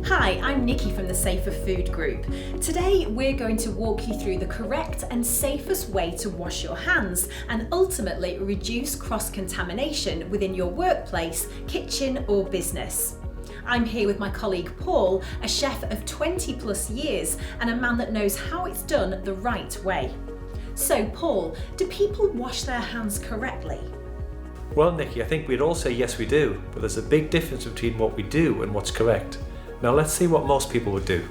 Hi, I'm Nicky from the Safer Food Group. Today we're going to walk you through the correct and safest way to wash your hands and ultimately reduce cross-contamination within your workplace, kitchen or business. I'm here with my colleague Paul, a chef of 20 plus years and a man that knows how it's done the right way. So Paul, do people wash their hands correctly? Well, Nicky, I think we'd all say yes we do, but there's a big difference between what we do and what's correct. Now let's see what most people would do.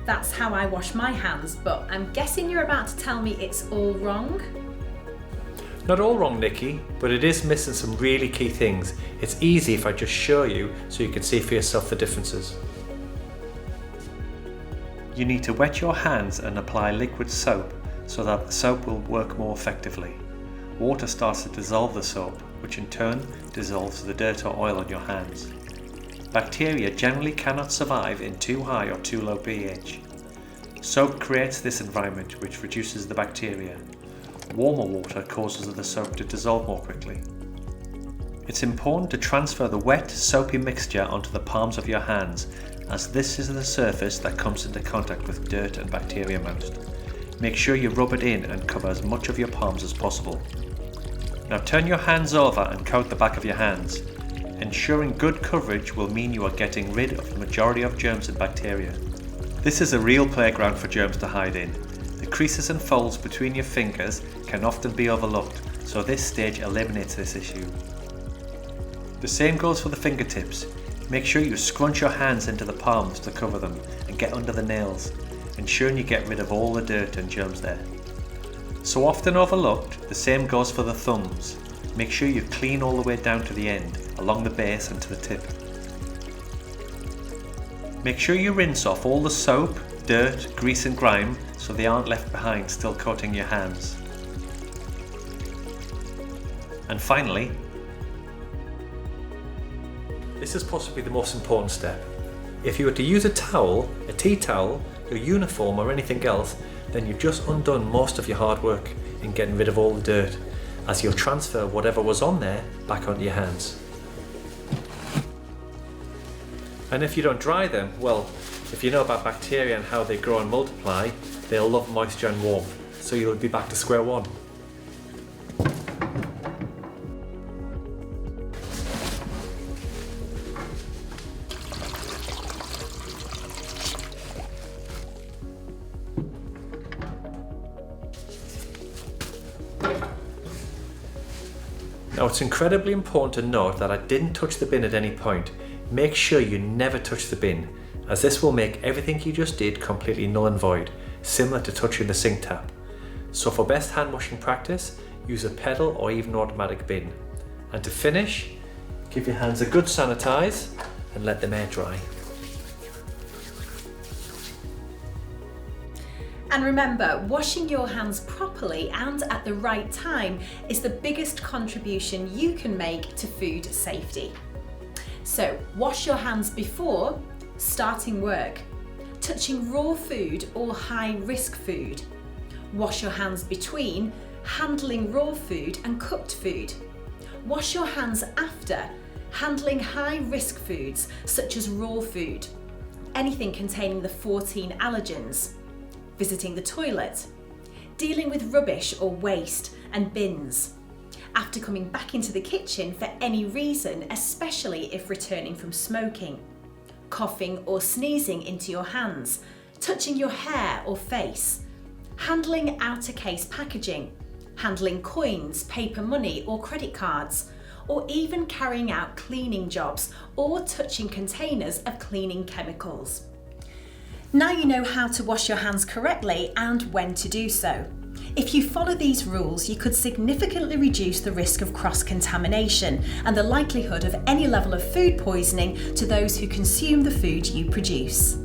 That's how I wash my hands, but I'm guessing you're about to tell me it's all wrong? Not all wrong, Nicky, but it is missing some really key things. It's easy if I just show you so you can see for yourself the differences. You need to wet your hands and apply liquid soap so that the soap will work more effectively. Water starts to dissolve the soap, which in turn dissolves the dirt or oil on your hands. Bacteria generally cannot survive in too high or too low pH. Soap creates this environment which reduces the bacteria. Warmer water causes the soap to dissolve more quickly. It's important to transfer the wet, soapy mixture onto the palms of your hands, as this is the surface that comes into contact with dirt and bacteria most. Make sure you rub it in and cover as much of your palms as possible. Now turn your hands over and coat the back of your hands. Ensuring good coverage will mean you are getting rid of the majority of germs and bacteria. This is a real playground for germs to hide in. The creases and folds between your fingers can often be overlooked, so this stage eliminates this issue. The same goes for the fingertips. Make sure you scrunch your hands into the palms to cover them and get under the nails, ensuring you get rid of all the dirt and germs there. So often overlooked, the same goes for the thumbs. Make sure you clean all the way down to the end, along the base and to the tip. Make sure you rinse off all the soap, dirt, grease and grime so they aren't left behind still coating your hands. And finally, this is possibly the most important step. If you were to use a towel, a tea towel, your uniform or anything else, then you've just undone most of your hard work in getting rid of all the dirt, as you'll transfer whatever was on there back onto your hands. And if you don't dry them, well, if you know about bacteria and how they grow and multiply, they'll love moisture and warmth, so you'll be back to square one. Now it's incredibly important to note that I didn't touch the bin at any point. Make sure you never touch the bin, as this will make everything you just did completely null and void, similar to touching the sink tap. So for best hand washing practice, use a pedal or even automatic bin. And to finish, give your hands a good sanitize and let them air dry. And remember, washing your hands properly and at the right time is the biggest contribution you can make to food safety. So wash your hands before starting work, touching raw food or high risk food. Wash your hands between handling raw food and cooked food. Wash your hands after handling high risk foods such as raw food, anything containing the 14 allergens, visiting the toilet, dealing with rubbish or waste and bins, after coming back into the kitchen for any reason, especially if returning from smoking, coughing or sneezing into your hands, touching your hair or face, handling outer case packaging, handling coins, paper money or credit cards, or even carrying out cleaning jobs or touching containers of cleaning chemicals. Now you know how to wash your hands correctly and when to do so. If you follow these rules, you could significantly reduce the risk of cross-contamination and the likelihood of any level of food poisoning to those who consume the food you produce.